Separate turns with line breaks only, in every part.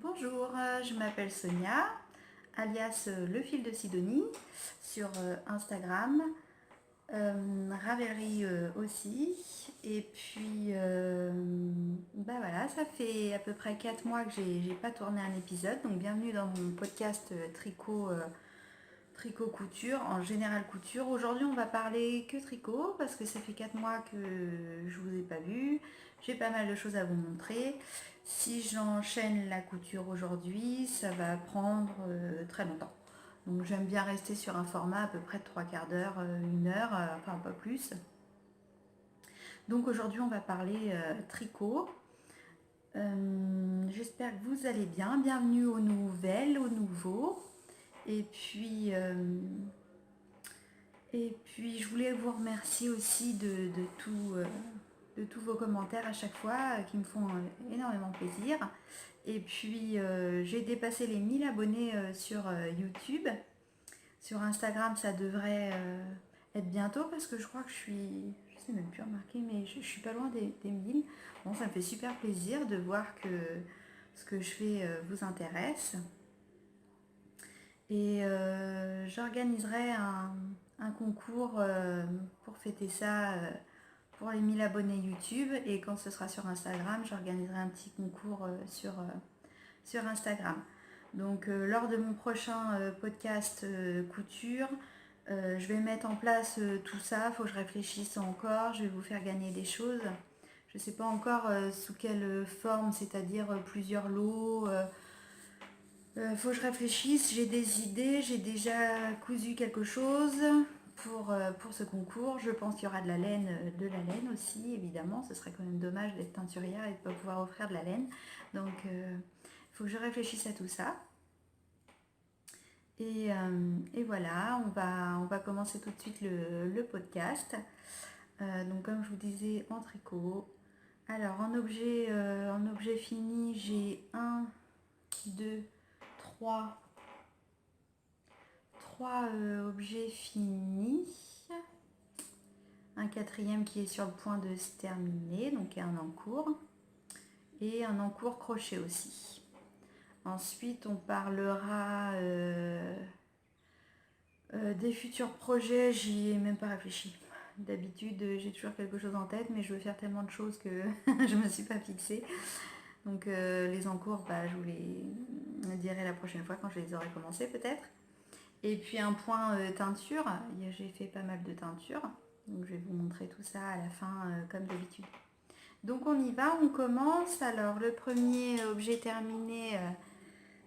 Bonjour, je m'appelle Sonia, alias Le Fil de Sidonie, sur Instagram, Ravelry aussi. Et puis, voilà, ça fait à peu près 4 mois que j'ai pas tourné un épisode. Donc, bienvenue dans mon podcast tricot couture, en général couture. Aujourd'hui, on va parler que tricot parce que ça fait 4 mois que je vous ai pas vu. J'ai pas mal de choses à vous montrer. Si j'enchaîne la couture aujourd'hui, ça va prendre très longtemps. Donc j'aime bien rester sur un format à peu près de 3/4 d'heure, 1 heure, enfin pas plus. Donc aujourd'hui on va parler tricot. J'espère que vous allez bien. Bienvenue aux nouvelles, aux nouveaux. Et puis je voulais vous remercier aussi de tous vos commentaires à chaque fois qui me font énormément plaisir. Et puis j'ai dépassé les 1000 abonnés sur YouTube. Sur Instagram, ça devrait être bientôt parce que je crois que je sais même plus remarquer, mais je suis pas loin des 1000. Bon, ça me fait super plaisir de voir que ce que je fais vous intéresse. Et j'organiserai un concours pour fêter ça pour les 1000 abonnés YouTube. Et quand ce sera sur Instagram, j'organiserai un petit concours sur Instagram. Donc lors de mon prochain podcast couture, je vais mettre en place tout ça. Il faut que je réfléchisse encore. Je vais vous faire gagner des choses. Je ne sais pas encore sous quelle forme, c'est-à-dire plusieurs lots. Faut que je réfléchisse, j'ai des idées, j'ai déjà cousu quelque chose pour ce concours. Je pense qu'il y aura de la laine aussi, évidemment. Ce serait quand même dommage d'être teinturière et de ne pas pouvoir offrir de la laine. Donc il faut que je réfléchisse à tout ça. Et voilà, on va commencer tout de suite le podcast. Donc comme je vous disais, en tricot. Alors en objet fini, j'ai 1, 2, 3 objets finis, un quatrième qui est sur le point de se terminer, donc un en cours, et un en cours crochet aussi. Ensuite on parlera des futurs projets, j'y ai même pas réfléchi. D'habitude j'ai toujours quelque chose en tête, mais je veux faire tellement de choses que je me suis pas fixée. Donc les encours, je vous les dirai la prochaine fois quand je les aurai commencés peut-être. Et puis un point teinture, j'ai fait pas mal de teinture, donc je vais vous montrer tout ça à la fin comme d'habitude. Donc on y va, on commence. Alors le premier objet terminé,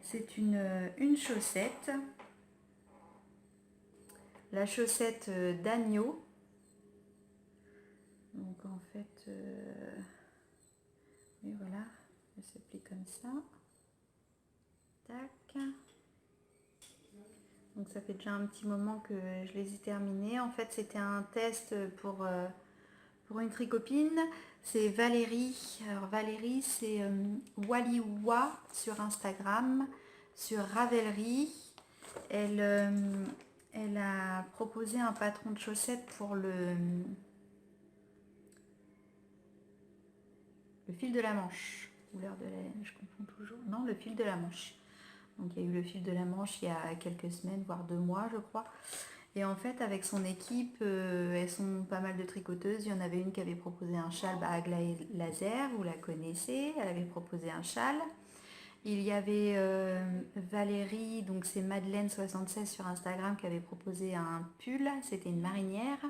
c'est une chaussette. La chaussette d'agneau. Donc en fait, et voilà, elle se plie comme ça. Tac. Donc ça fait déjà un petit moment que je les ai terminés. En fait, c'était un test pour une tricopine. C'est Valérie. Alors Valérie, c'est Waliwa sur Instagram, sur Ravelry. Elle a proposé un patron de chaussettes pour le fil de la manche. Ou l'heure de la laine, je confonds toujours. Non, le fil de la manche. Donc il y a eu le fil de la manche il y a quelques semaines, voire 2 mois, je crois. Et en fait, avec son équipe, elles sont pas mal de tricoteuses. Il y en avait une qui avait proposé un châle à glas laser, vous la connaissez. Elle avait proposé un châle. Il y avait Valérie, donc c'est Madeleine76 sur Instagram, qui avait proposé un pull. C'était une marinière.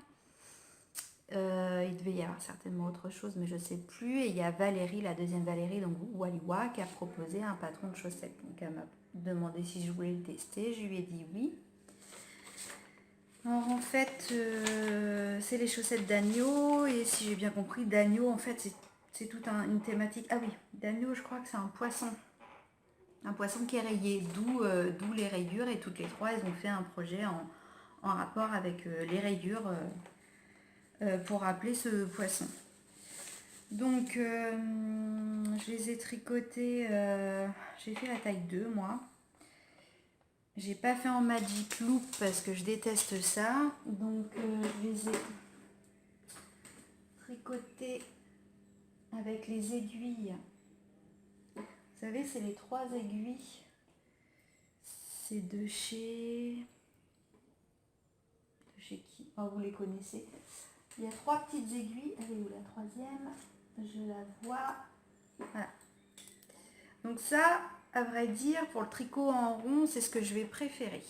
Il devait y avoir certainement autre chose, mais je ne sais plus. Et il y a Valérie, la deuxième Valérie, donc Waliwa, qui a proposé un patron de chaussettes. Donc elle m'a demandé si je voulais le tester. Je lui ai dit oui. Alors en fait, c'est les chaussettes d'agneau. Et si j'ai bien compris, d'agneau, en fait, c'est toute une thématique. Ah oui, d'agneau, je crois que c'est un poisson. Un poisson qui est rayé, d'où les rayures. Et toutes les trois, elles ont fait un projet en rapport avec les rayures pour rappeler ce poisson. Donc je les ai tricotés, j'ai fait la taille 2 moi. J'ai pas fait en Magic Loop parce que je déteste ça. Donc je les ai tricotés avec les aiguilles Vous savez, c'est les 3 aiguilles. C'est de chez... qui? Oh, vous les connaissez. Il y a 3 petites aiguilles. Elle est où la troisième? Je la vois. Voilà. Donc ça, à vrai dire, pour le tricot en rond, c'est ce que je vais préférer.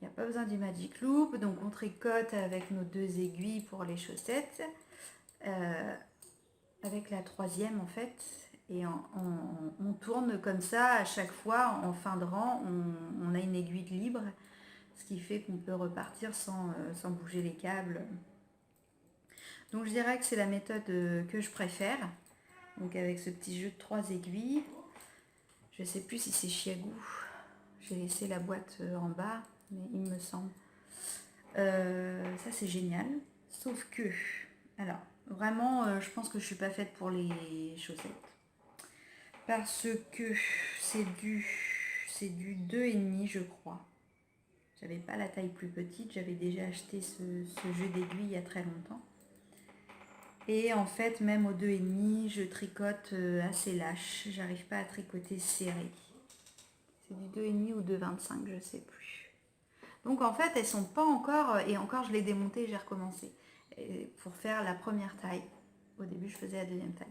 Il n'y a pas besoin du Magic Loop. Donc on tricote avec nos 2 aiguilles pour les chaussettes. Avec la troisième en fait. Et on tourne comme ça à chaque fois. En fin de rang, on a une aiguille libre. Ce qui fait qu'on peut repartir sans bouger les câbles. Donc je dirais que c'est la méthode que je préfère. Donc avec ce petit jeu de 3 aiguilles. Je ne sais plus si c'est Chiagou. J'ai laissé la boîte en bas, mais il me semble. Ça c'est génial. Sauf que, alors vraiment, je pense que je ne suis pas faite pour les chaussettes. Parce que c'est du 2,5 je crois. J'avais pas la taille plus petite, j'avais déjà acheté ce jeu d'aiguille il y a très longtemps. Et en fait, même au 2,5, je tricote assez lâche. J'arrive pas à tricoter serré. C'est du 2,5 ou 2,25, je sais plus. Donc en fait, elles sont pas encore, et encore je l'ai démonté, j'ai recommencé. Pour faire la première taille. Au début, je faisais la deuxième taille.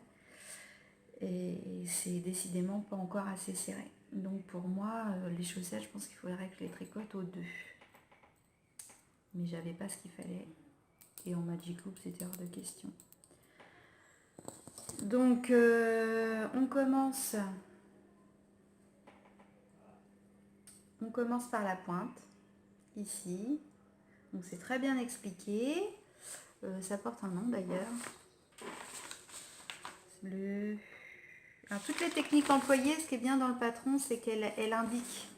Et c'est décidément pas encore assez serré. Donc pour moi, les chaussettes, je pense qu'il faudrait que je les tricote au 2. Mais j'avais pas ce qu'il fallait. Et en Magic Loop, c'était hors de question. Donc on commence par la pointe, ici. Donc c'est très bien expliqué. Ça porte un nom d'ailleurs. Alors toutes les techniques employées, ce qui est bien dans le patron, c'est qu'elle indique.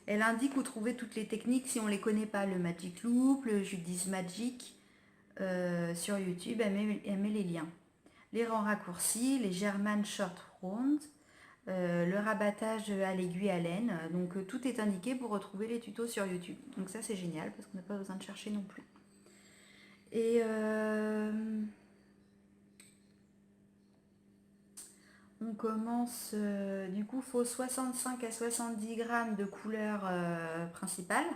Elle indique où trouver toutes les techniques si on ne les connaît pas. Le Magic Loop, le Judy's Magic. Sur YouTube, elle met les liens. Les rangs raccourcis, les German Short Rounds, le rabattage à l'aiguille à laine. Donc tout est indiqué pour retrouver les tutos sur YouTube. Donc ça c'est génial parce qu'on n'a pas besoin de chercher non plus. Et on commence, du coup, il faut 65 à 70 grammes de couleur principale.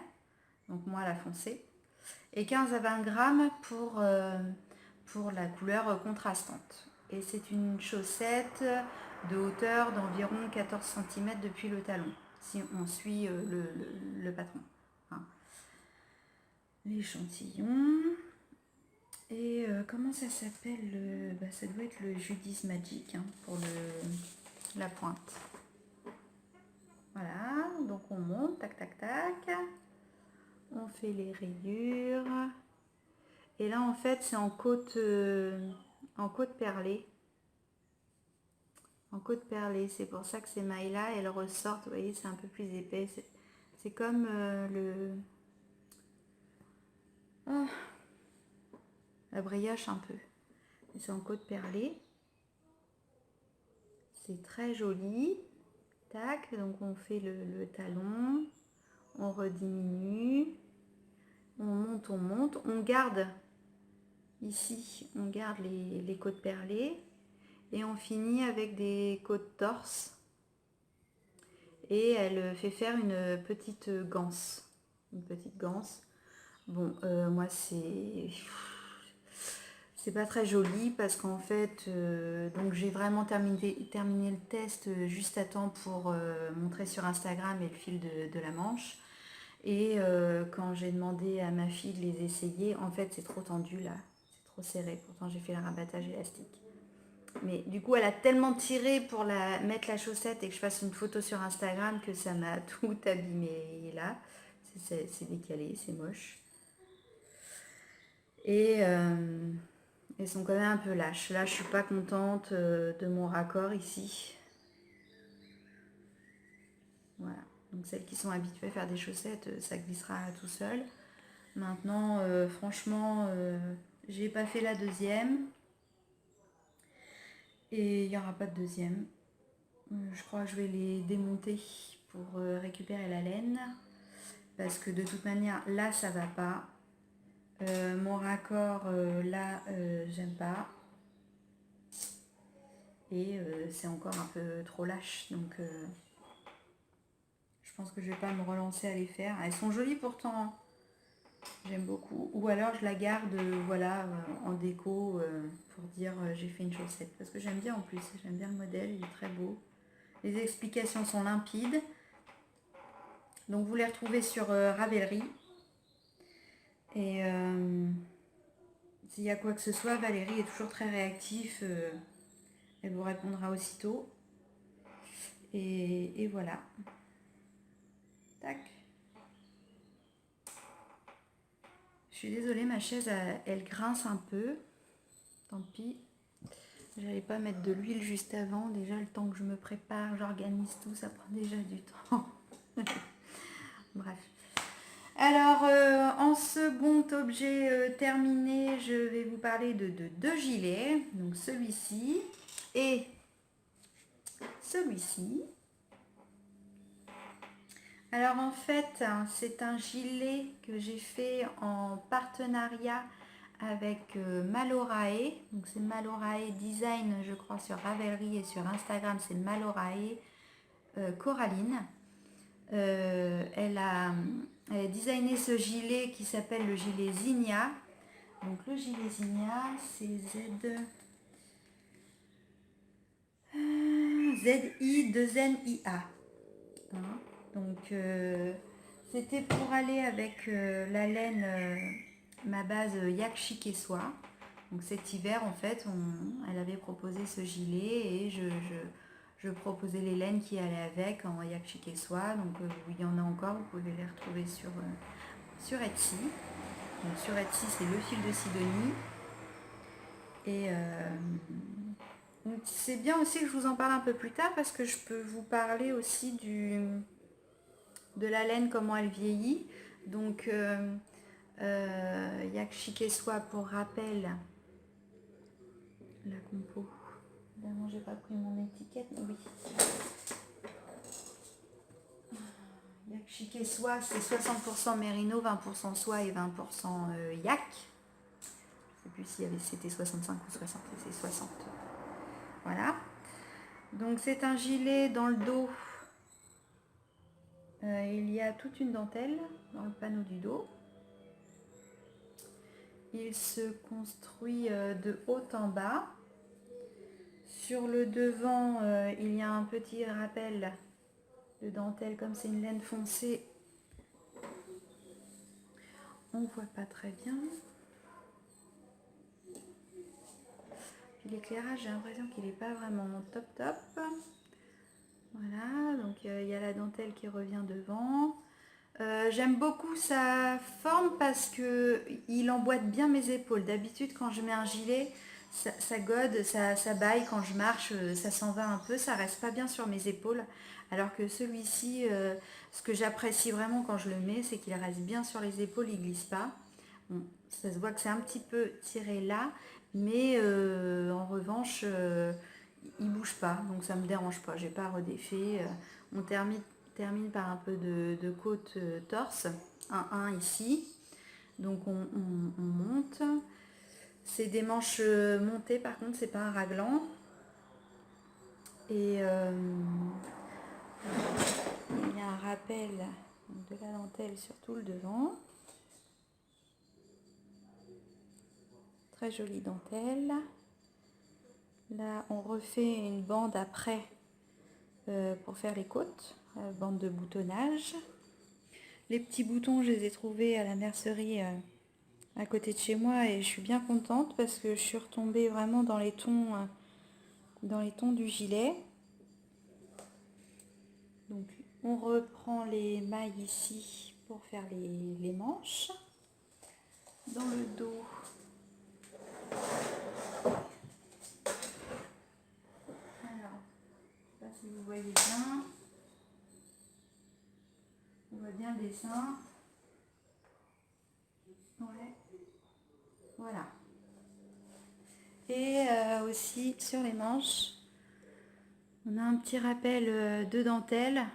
Donc moi la foncée. Et 15 à 20 grammes pour la couleur contrastante. Et c'est une chaussette de hauteur d'environ 14 cm depuis le talon, si on suit le patron. Hein. L'échantillon. Et comment ça s'appelle ça doit être le Judy's Magic hein, pour la pointe. Voilà, donc on monte, tac, tac, tac. On fait les rayures. Et là, en fait, c'est en côte perlée. En côte perlée, c'est pour ça que ces mailles-là, elles ressortent. Vous voyez, c'est un peu plus épais. C'est comme la brioche un peu. Et c'est en côte perlée. C'est très joli. Tac, donc on fait le talon. On rediminue. On monte, on monte. On garde ici, on garde les côtes perlées. Et on finit avec des côtes torse. Et elle fait faire une petite ganse. Une petite ganse. Bon, moi c'est pas très joli parce qu'en fait, donc j'ai vraiment terminé le test juste à temps pour montrer sur Instagram et le fil de la manche. Et quand j'ai demandé à ma fille de les essayer, en fait c'est trop tendu là, c'est trop serré. Pourtant j'ai fait le rabattage élastique. Mais du coup, elle a tellement tiré pour mettre la chaussette et que je fasse une photo sur Instagram que ça m'a tout abîmé là. C'est décalé, c'est moche. Et elles sont quand même un peu lâches. Là, je suis pas contente de mon raccord ici. Voilà. Donc celles qui sont habituées à faire des chaussettes, ça glissera tout seul. Maintenant, franchement, j'ai pas fait la deuxième. Et il n'y aura pas de deuxième. Je crois que je vais les démonter pour récupérer la laine. Parce que de toute manière, là, ça va pas. Mon raccord, là, j'aime pas. et c'est encore un peu trop lâche, donc je pense que je vais pas me relancer à les faire. Elles sont jolies pourtant, j'aime beaucoup. Ou alors je la garde voilà, en déco pour dire j'ai fait une chaussette. Parce que j'aime bien en plus, j'aime bien le modèle, il est très beau. Les explications sont limpides. Donc vous les retrouvez sur Ravelry. Et s'il y a quoi que ce soit, Valérie est toujours très réactive. Elle vous répondra aussitôt. Et voilà. Tac. Je suis désolée, ma chaise, elle grince un peu. Tant pis. J'allais pas mettre de l'huile juste avant. Déjà, le temps que je me prépare, j'organise tout, ça prend déjà du temps. Bref. Alors, en second objet terminé, je vais vous parler de deux gilets. Donc, celui-ci et celui-ci. Alors, en fait, c'est un gilet que j'ai fait en partenariat avec Malorae. Donc, c'est Malorae Design, je crois, sur Ravelry, et sur Instagram, c'est Malorae Coraline. Elle a designé ce gilet qui s'appelle le gilet Zinnia. Donc le gilet Zinnia, c'est ZI2NIA. Hein, donc c'était pour aller avec la laine, ma base Yak Chic et Soie. Donc cet hiver en fait, elle avait proposé ce gilet et je proposais les laines qui allaient avec en Yak Chic et Soie. Donc il y en a encore, vous pouvez les retrouver sur Etsy. Donc sur Etsy, c'est le fil de Sidonie. Et c'est bien aussi que je vous en parle un peu plus tard parce que je peux vous parler aussi de la laine, comment elle vieillit. Donc Yak Chic et Soie, pour rappel, la compo. Évidemment, j'ai pas pris mon étiquette. Oui. Yak Chic et Soie, c'est 60% mérino, 20% soie et 20% yak. Je sais plus si c'était 65 ou 60, c'est 60. Voilà. Donc c'est un gilet dans le dos. Il y a toute une dentelle dans le panneau du dos. Il se construit de haut en bas. Sur le devant, il y a un petit rappel de dentelle, comme c'est une laine foncée. On ne voit pas très bien. Puis l'éclairage, j'ai l'impression qu'il n'est pas vraiment top top. Voilà, donc il y a la dentelle qui revient devant. J'aime beaucoup sa forme parce qu'il emboîte bien mes épaules. D'habitude, quand je mets un gilet, ça gode, ça baille quand je marche, ça s'en va un peu, ça reste pas bien sur mes épaules. Alors que celui-ci, ce que j'apprécie vraiment quand je le mets, c'est qu'il reste bien sur les épaules, il glisse pas. Bon, ça se voit que c'est un petit peu tiré là, mais en revanche, il bouge pas, donc ça me dérange pas. J'ai pas redéfait. On termine par un peu de côte torse, un ici. Donc on monte. C'est des manches montées, par contre, c'est pas un raglan. Et il y a un rappel de la dentelle sur tout le devant. Très jolie dentelle. Là, on refait une bande après pour faire les côtes, bande de boutonnage. Les petits boutons, je les ai trouvés à la mercerie à côté de chez moi et je suis bien contente parce que je suis retombée vraiment dans les tons du gilet. Donc on reprend les mailles ici pour faire les manches. Dans le dos, alors, je ne sais pas si vous voyez bien, on voit bien le dessin. Ouais. Voilà. Et aussi sur les manches, on a un petit rappel de dentelle,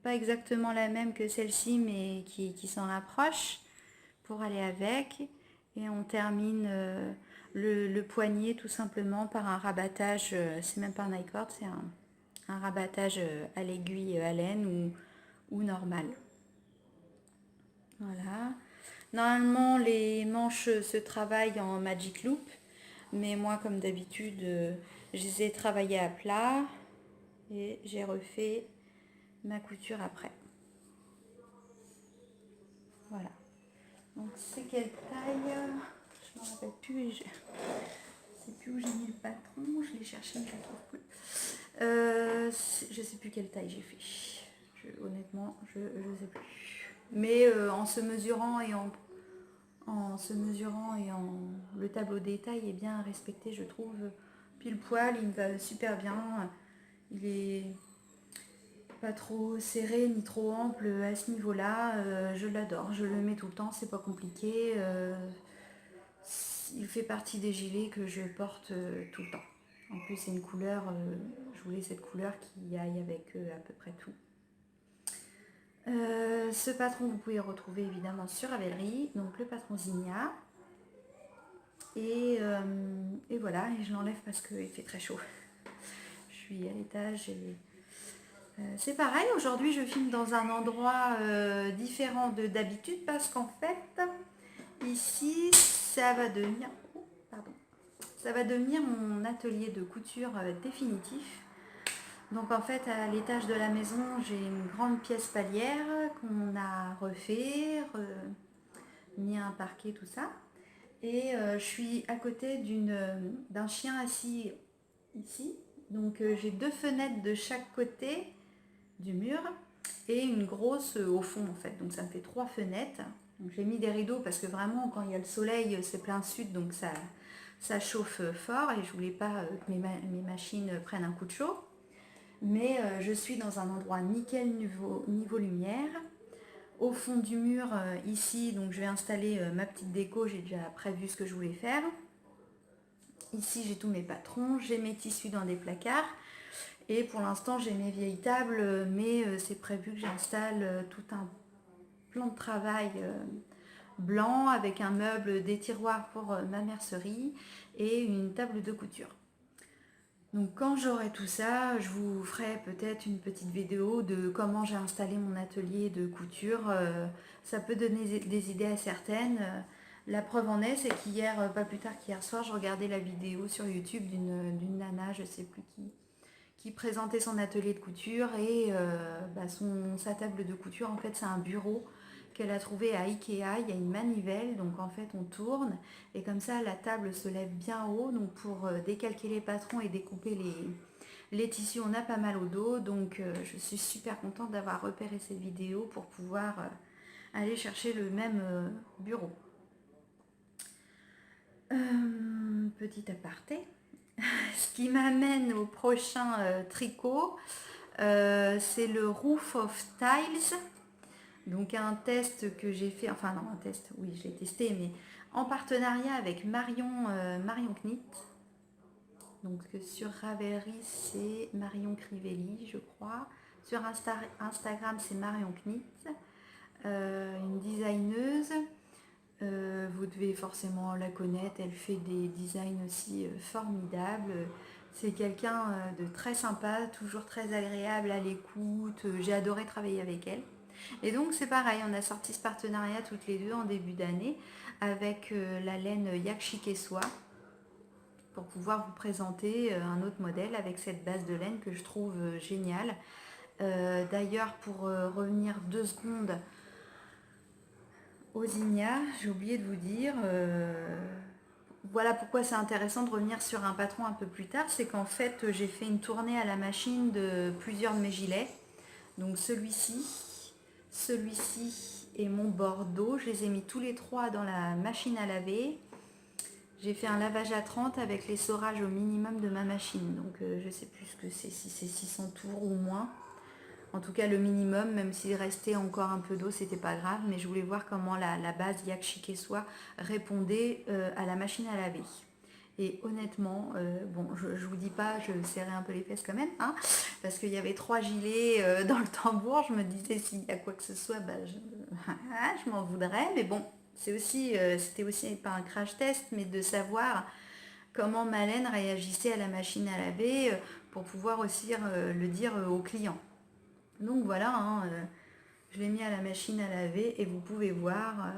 pas exactement la même que celle-ci, mais qui s'en rapproche pour aller avec. Et on termine le poignet tout simplement par un rabattage, c'est même pas un I-cord, c'est un rabattage à l'aiguille à laine ou normal. Voilà. Normalement les manches se travaillent en Magic Loop, mais moi comme d'habitude je les ai travaillées à plat et j'ai refait ma couture après. Voilà. Donc c'est quelle taille? Je ne me rappelle plus. Je ne sais plus où j'ai mis le patron. Je l'ai cherché mais je ne le trouve plus. Je ne sais plus quelle taille j'ai fait. Honnêtement, je ne sais plus. Mais en se mesurant et le tableau des tailles est bien respecté, je trouve. Pile poil, il me va super bien. Il est pas trop serré ni trop ample à ce niveau-là. Je l'adore, je le mets tout le temps, c'est pas compliqué. Il fait partie des gilets que je porte tout le temps. En plus, c'est une couleur, je voulais cette couleur qui aille avec à peu près tout. Ce patron, vous pouvez le retrouver évidemment sur Ravelry, donc le patron Zinnia. Et voilà, et je l'enlève parce qu'il fait très chaud. Je suis à l'étage et c'est pareil, aujourd'hui je filme dans un endroit différent d'habitude parce qu'en fait, ici, ça va devenir mon atelier de couture définitif. Donc en fait, à l'étage de la maison, j'ai une grande pièce palière qu'on a refait, mis un parquet, tout ça. Et je suis à côté d'un chien assis ici. Donc j'ai 2 fenêtres de chaque côté du mur et une grosse au fond en fait. Donc ça me fait 3 fenêtres. Donc j'ai mis des rideaux parce que vraiment quand il y a le soleil, c'est plein sud, donc ça chauffe fort et je voulais pas que mes machines prennent un coup de chaud. Mais je suis dans un endroit nickel niveau lumière. Au fond du mur, ici, donc je vais installer ma petite déco, j'ai déjà prévu ce que je voulais faire. Ici, j'ai tous mes patrons, j'ai mes tissus dans des placards. Et pour l'instant, j'ai mes vieilles tables, mais c'est prévu que j'installe tout un plan de travail blanc avec un meuble, des tiroirs pour ma mercerie et une table de couture. Donc quand j'aurai tout ça, je vous ferai peut-être une petite vidéo de comment j'ai installé mon atelier de couture. Ça peut donner des idées à certaines. La preuve en est, c'est qu'hier, pas plus tard qu'hier soir, je regardais la vidéo sur YouTube d'une nana, je sais plus qui présentait son atelier de couture et sa table de couture, en fait c'est un bureau qu'elle a trouvé à Ikea. Il y a une manivelle, donc en fait on tourne et comme ça la table se lève bien haut, donc pour décalquer les patrons et découper les tissus on a pas mal au dos, donc je suis super contente d'avoir repéré cette vidéo pour pouvoir aller chercher le même bureau. Petit aparté. Ce qui m'amène au prochain tricot, c'est le Roof of Tiles. Donc un test que j'ai fait, enfin non un test, oui je l'ai testé, mais en partenariat avec Marion Knit. Donc sur Ravelry c'est Marion Crivelli je crois. Sur Instagram c'est Marion Knit, une designeuse. Vous devez forcément la connaître, elle fait des designs aussi formidables. C'est quelqu'un de très sympa, toujours très agréable à l'écoute. J'ai adoré travailler avec elle. Et donc c'est pareil, on a sorti ce partenariat toutes les deux en début d'année avec la laine Yakshike Soie pour pouvoir vous présenter un autre modèle avec cette base de laine que je trouve géniale. D'ailleurs, pour revenir 2 secondes aux Zinnia, j'ai oublié de vous dire, voilà pourquoi c'est intéressant de revenir sur un patron un peu plus tard, c'est qu'en fait j'ai fait une tournée à la machine de plusieurs de mes gilets. Donc celui-ci et mon bordeaux, je les ai mis tous les 3 dans la machine à laver. J'ai fait un lavage à 30 avec l'essorage au minimum de ma machine. Donc je sais plus ce que c'est, si c'est 600 tours ou moins. En tout cas le minimum, même s'il restait encore un peu d'eau, c'était pas grave. Mais je voulais voir comment la base Yakshike Soie répondait à la machine à laver. Et honnêtement, bon, je vous dis pas, je serrais un peu les fesses quand même, hein, parce qu'il y avait 3 gilets dans le tambour. Je me disais s'il y a quoi que ce soit, je m'en voudrais. Mais bon, c'était aussi pas un crash test, mais de savoir comment ma laine réagissait à la machine à laver pour pouvoir aussi le dire aux clients. Donc voilà, hein, je l'ai mis à la machine à laver et vous pouvez voir,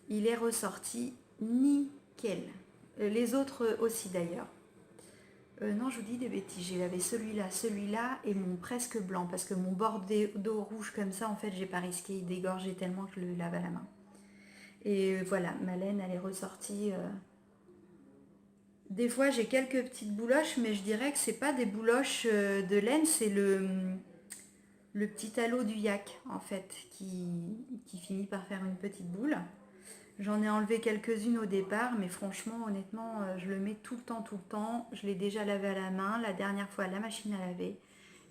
il est ressorti nickel. Les autres aussi d'ailleurs. Non, je vous dis des bêtises, j'ai lavé celui-là et mon presque blanc parce que mon bord d'eau rouge comme ça, en fait, j'ai pas risqué d'égorger tellement que je le lave à la main. Et voilà, ma laine, elle est ressortie. Des fois, j'ai quelques petites bouloches, mais je dirais que c'est pas des bouloches de laine, c'est le petit halo du yak, en fait, qui finit par faire une petite boule. J'en ai enlevé quelques-unes au départ, mais franchement, honnêtement, je le mets tout le temps, tout le temps. Je l'ai déjà lavé à la main, la dernière fois à la machine à laver.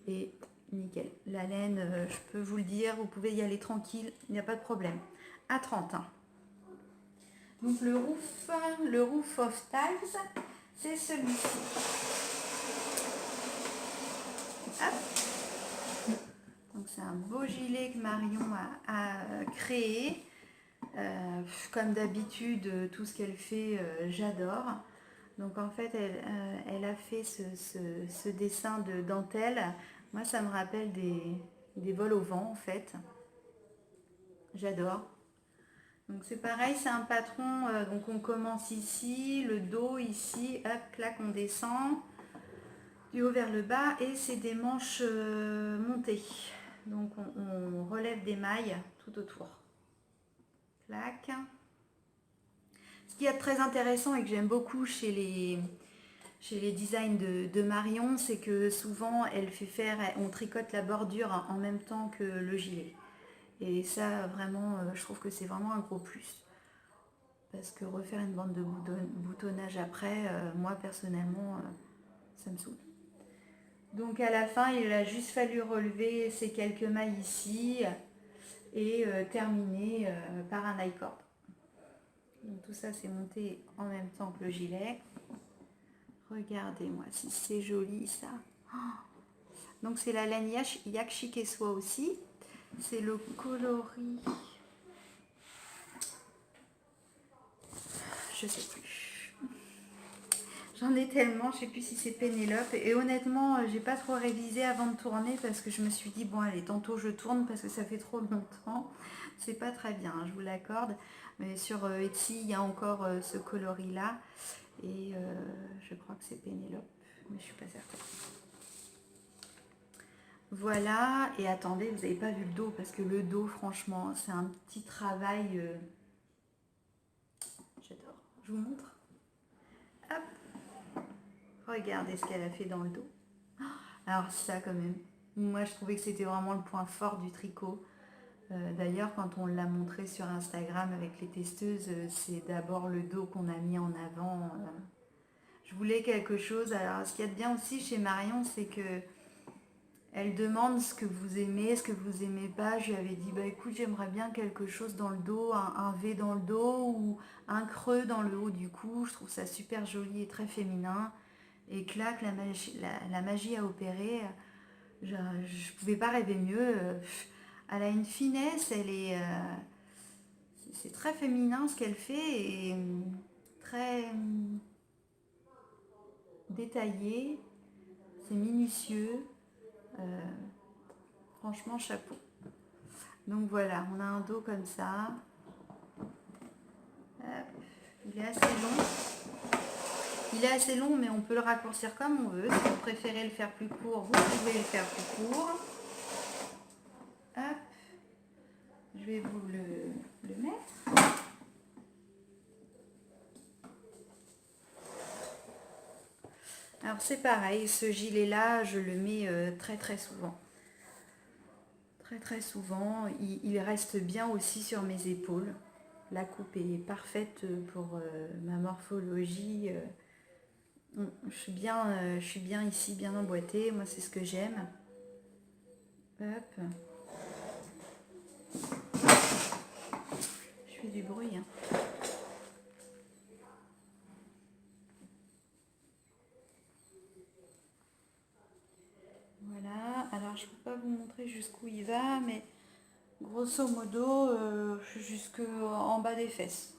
Et nickel. La laine, je peux vous le dire, vous pouvez y aller tranquille, il n'y a pas de problème. À 30. Hein. Donc le roof of Tiles, c'est celui-ci. Hop. Donc c'est un beau gilet que Marion a créé. Comme d'habitude, tout ce qu'elle fait, j'adore. Donc en fait, elle a fait ce dessin de dentelle. Moi, ça me rappelle des vols au vent, en fait. J'adore. Donc c'est pareil, c'est un patron. Donc on commence ici, le dos ici, hop, clac, on descend du haut vers le bas et c'est des manches montées. Donc on relève des mailles tout autour. Clac. Ce qu'il y a de très intéressant et que j'aime beaucoup chez les designs de Marion, c'est que souvent on tricote la bordure en même temps que le gilet. Et ça, vraiment, je trouve que c'est vraiment un gros plus. Parce que refaire une bande de boutonnage après, moi personnellement, ça me saoule. Donc à la fin, il a juste fallu relever ces quelques mailles ici et terminer par un I-cord. Donc tout ça c'est monté en même temps que le gilet. Regardez-moi si c'est joli ça. Donc c'est la laine Yak Chic et Soie aussi. C'est le coloris. Je sais plus. J'en ai tellement, je sais plus si c'est Pénélope. Et honnêtement, j'ai pas trop révisé avant de tourner parce que je me suis dit bon allez, tantôt je tourne parce que ça fait trop longtemps. C'est pas très bien, je vous l'accorde. Mais sur Etsy, il y a encore ce coloris là. Et je crois que c'est Pénélope, mais je suis pas certaine. Voilà, et attendez, vous n'avez pas vu le dos, parce que le dos, franchement, c'est un petit travail. J'adore. Je vous montre. Hop. Regardez ce qu'elle a fait dans le dos. Alors ça, quand même. Moi, je trouvais que c'était vraiment le point fort du tricot. D'ailleurs, quand on l'a montré sur Instagram avec les testeuses, c'est d'abord le dos qu'on a mis en avant. Je voulais quelque chose. Alors, ce qu'il y a de bien aussi chez Marion, c'est que elle demande ce que vous aimez, ce que vous aimez pas. Je lui avais dit, bah écoute, j'aimerais bien quelque chose dans le dos, un V dans le dos ou un creux dans le haut du cou. Je trouve ça super joli et très féminin. Et clac, la magie a opéré. Je ne pouvais pas rêver mieux. Elle a une finesse, c'est très féminin ce qu'elle fait et très détaillé. C'est minutieux. Franchement, chapeau. Donc voilà, on a un dos comme ça. Il est assez long. Il est assez long, mais on peut le raccourcir comme on veut. Si vous préférez le faire plus court, vous pouvez le faire plus court. Hop. Je vais vous le mettre. Alors c'est pareil, ce gilet-là, je le mets très souvent. Très souvent. Il reste bien aussi sur mes épaules. La coupe est parfaite pour ma morphologie. Je suis bien ici, bien emboîtée. Moi, c'est ce que j'aime. Hop. Je fais du bruit. Hein. Voilà. Alors, je ne peux pas vous montrer jusqu'où il va, mais grosso modo, jusqu'en bas des fesses.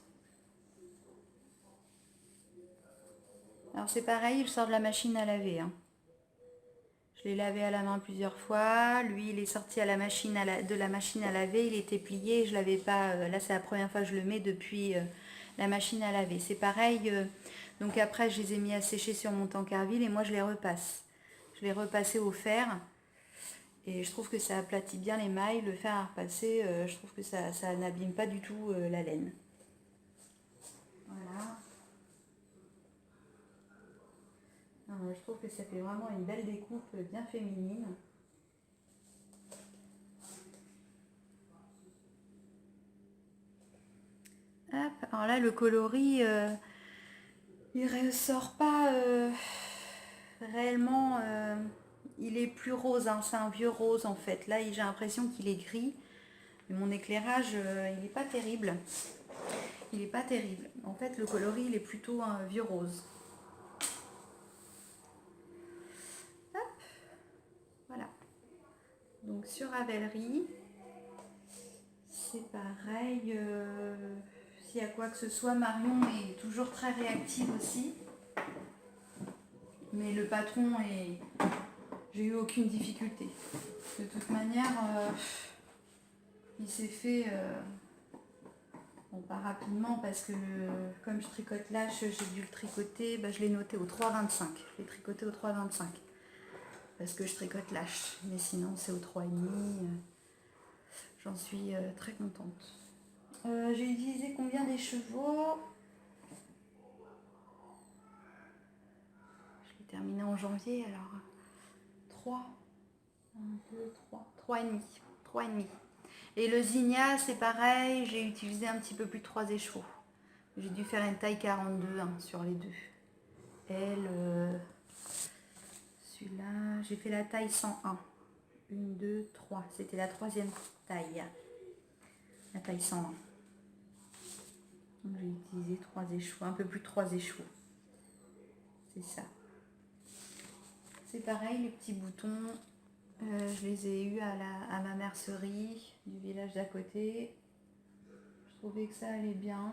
Alors c'est pareil, il sort de la machine à laver, hein. Je l'ai lavé à la main plusieurs fois. Lui, il est sorti à la machine de la machine à laver. Il était plié. Je l'avais pas. Là, c'est la première fois que je le mets depuis la machine à laver. C'est pareil. Donc après, je les ai mis à sécher sur mon tankerville et moi, je les repasse. Je les repassais au fer. Et je trouve que ça aplatit bien les mailles. Le fer à repasser, je trouve que ça n'abîme pas du tout la laine. Voilà. Je trouve que ça fait vraiment une belle découpe bien féminine. Hop. Alors là, le coloris, il ressort pas réellement. Il est plus rose, hein, c'est un vieux rose en fait. Là, j'ai l'impression qu'il est gris. Mais mon éclairage, il n'est pas terrible. Il n'est pas terrible. En fait, le coloris, il est plutôt un vieux rose. Voilà. Donc sur Ravelry, c'est pareil. S'il y a quoi que ce soit, Marion est toujours très réactive aussi. Mais le patron est... J'ai eu aucune difficulté. De toute manière, il s'est fait... Bon, pas rapidement parce que comme je tricote lâche, j'ai dû le tricoter, je l'ai noté au 3,25. Je l'ai tricoté au 3,25. Parce que je tricote lâche, mais sinon c'est au 3,5. J'en suis très contente. J'ai utilisé combien des chevaux? Je l'ai terminé en janvier, alors 3, 1, 2, 3, 3,5. 3,5. Et le Zinnia, c'est pareil, j'ai utilisé un petit peu plus de 3 écheveaux. J'ai dû faire une taille 42 hein, sur les deux. Elle... Celui-là, j'ai fait la taille 101. 1, 2, 3. C'était la troisième taille. La taille 101. Donc j'ai utilisé 3 écheveaux, un peu plus de 3 écheveaux. C'est ça. C'est pareil, les petits boutons. Je les ai eus à ma mercerie du village d'à côté. Je trouvais que ça allait bien.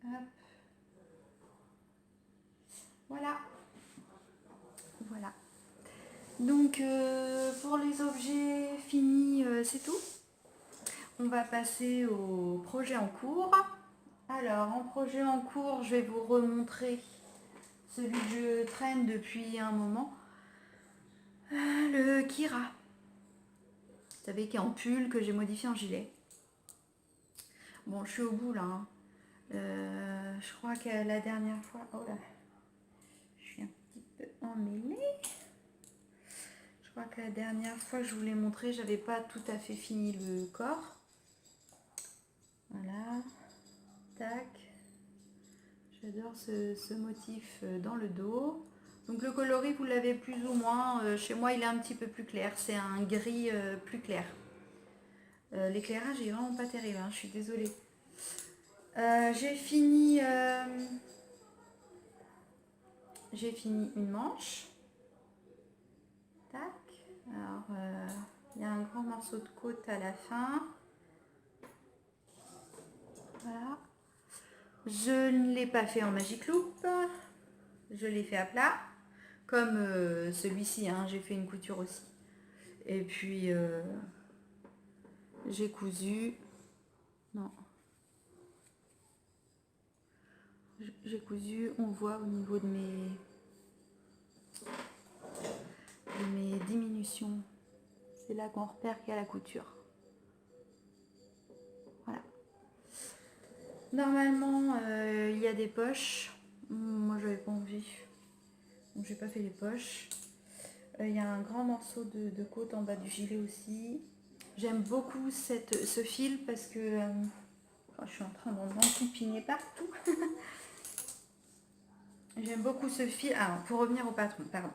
Hop. Voilà. Voilà. Donc pour les objets finis, c'est tout. On va passer au projet en cours. Alors en projet en cours, je vais vous remontrer celui que je traîne depuis un moment. Le Kira. Vous savez, qui est en pull, que j'ai modifié en gilet. Bon, je suis au bout là. Hein. Je crois que la dernière fois... Oh là, je suis un petit peu emmêlée. Je crois que la dernière fois que je vous l'ai montré, j'avais pas tout à fait fini le corps. Voilà. Tac. J'adore ce motif dans le dos. Donc le coloris, vous l'avez plus ou moins. Chez moi, il est un petit peu plus clair. C'est un gris plus clair. L'éclairage est vraiment pas terrible. Hein, je suis désolée. J'ai fini une manche. Tac. Alors, il y a un grand morceau de côte à la fin. Voilà. Je ne l'ai pas fait en Magic Loop. Je l'ai fait à plat. Comme celui-ci, hein, j'ai fait une couture aussi. Et puis, j'ai cousu. Non. J'ai cousu, on voit au niveau de mes diminutions. C'est là qu'on repère qu'il y a la couture. Voilà. Normalement, il y a des poches. Moi, j'avais pas envie. Donc, j'ai pas fait les poches. Il y a un grand morceau de côte en bas du gilet aussi. J'aime beaucoup ce fil parce que je suis en train d'en encoupiner partout. J'aime beaucoup ce fil. Ah, pour revenir au patron, pardon.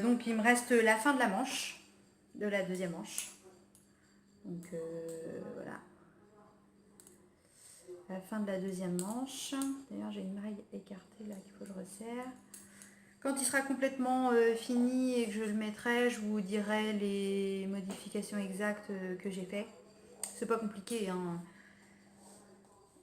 Donc il me reste la fin de la manche, de la deuxième manche. Donc voilà. La fin de la deuxième manche. D'ailleurs j'ai une maille écartée là qu'il faut que je resserre. Quand il sera complètement fini et que je le mettrai, je vous dirai les modifications exactes que j'ai fait. C'est pas compliqué, hein.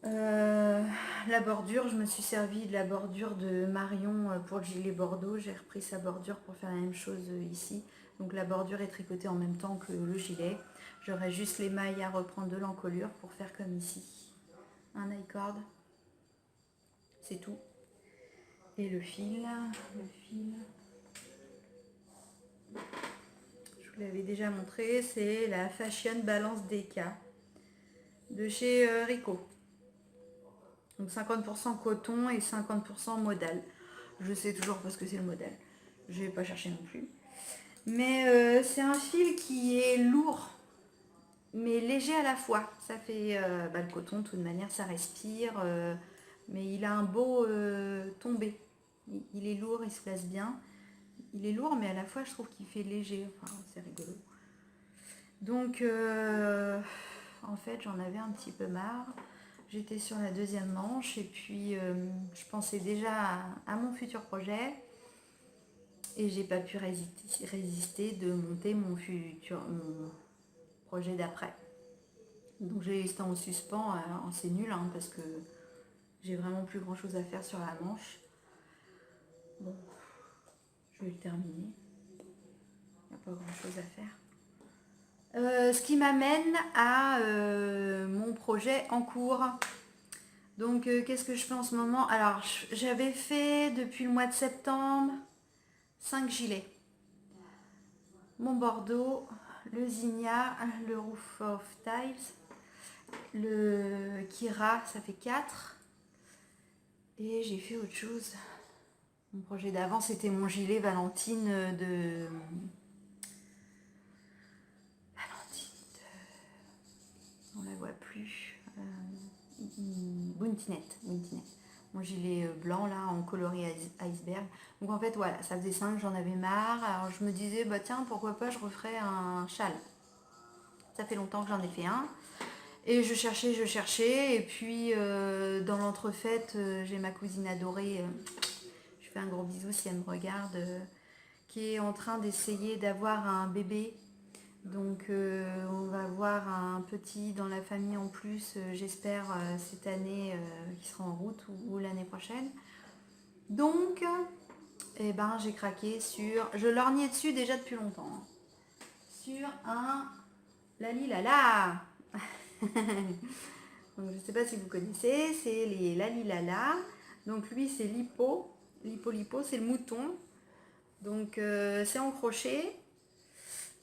La bordure, je me suis servi de la bordure de Marion pour le gilet Bordeaux. J'ai repris sa bordure pour faire la même chose ici. Donc la bordure est tricotée en même temps que le gilet. J'aurai juste les mailles à reprendre de l'encolure pour faire comme ici. Un I-cord, c'est tout. Et le fil, je vous l'avais déjà montré, c'est la Fashion Balance DK de chez Rico. Donc 50% coton et 50% modal. Je sais toujours parce que c'est le modèle. Je vais pas chercher non plus. Mais c'est un fil qui est lourd, mais léger à la fois. Ça fait le coton, de toute manière, ça respire. Mais il a un beau tombé. Il est lourd, il se place bien. Il est lourd, mais à la fois, je trouve qu'il fait léger. Enfin, c'est rigolo. Donc, en fait, j'en avais un petit peu marre. J'étais sur la deuxième manche et puis je pensais déjà à mon futur projet et j'ai pas pu résister de monter mon projet d'après. Donc j'ai resté en suspens, c'est nul hein, parce que j'ai vraiment plus grand chose à faire sur la manche. Bon, je vais le terminer. Il n'y a pas grand chose à faire. Ce qui m'amène à mon projet en cours. Donc qu'est-ce que je fais en ce moment? Alors j'avais fait depuis le mois de septembre 5 gilets. Mon Bordeaux, le Zinnia, le Roof of Tiles, le Kira, ça fait 4. Et j'ai fait autre chose. Mon projet d'avant, c'était mon gilet Valentine de... On la voit plus. Buntinette. Mon gilet blanc là en coloris iceberg. Donc en fait voilà, ça faisait 5, j'en avais marre. Alors je me disais bah tiens pourquoi pas je referais un châle. Ça fait longtemps que j'en ai fait un. Et je cherchais. Et puis dans l'entrefaite, j'ai ma cousine adorée. Je fais un gros bisou si elle me regarde. Qui est en train d'essayer d'avoir un bébé. Donc on va avoir un petit dans la famille en plus, j'espère cette année qui sera en route ou l'année prochaine. Donc eh ben, j'ai craqué sur... Je lorgnais dessus déjà depuis longtemps. Hein. Sur un Lalilala. Donc je ne sais pas si vous connaissez, c'est les Lalilala. Donc lui c'est Lipo, c'est le mouton. Donc c'est en crochet.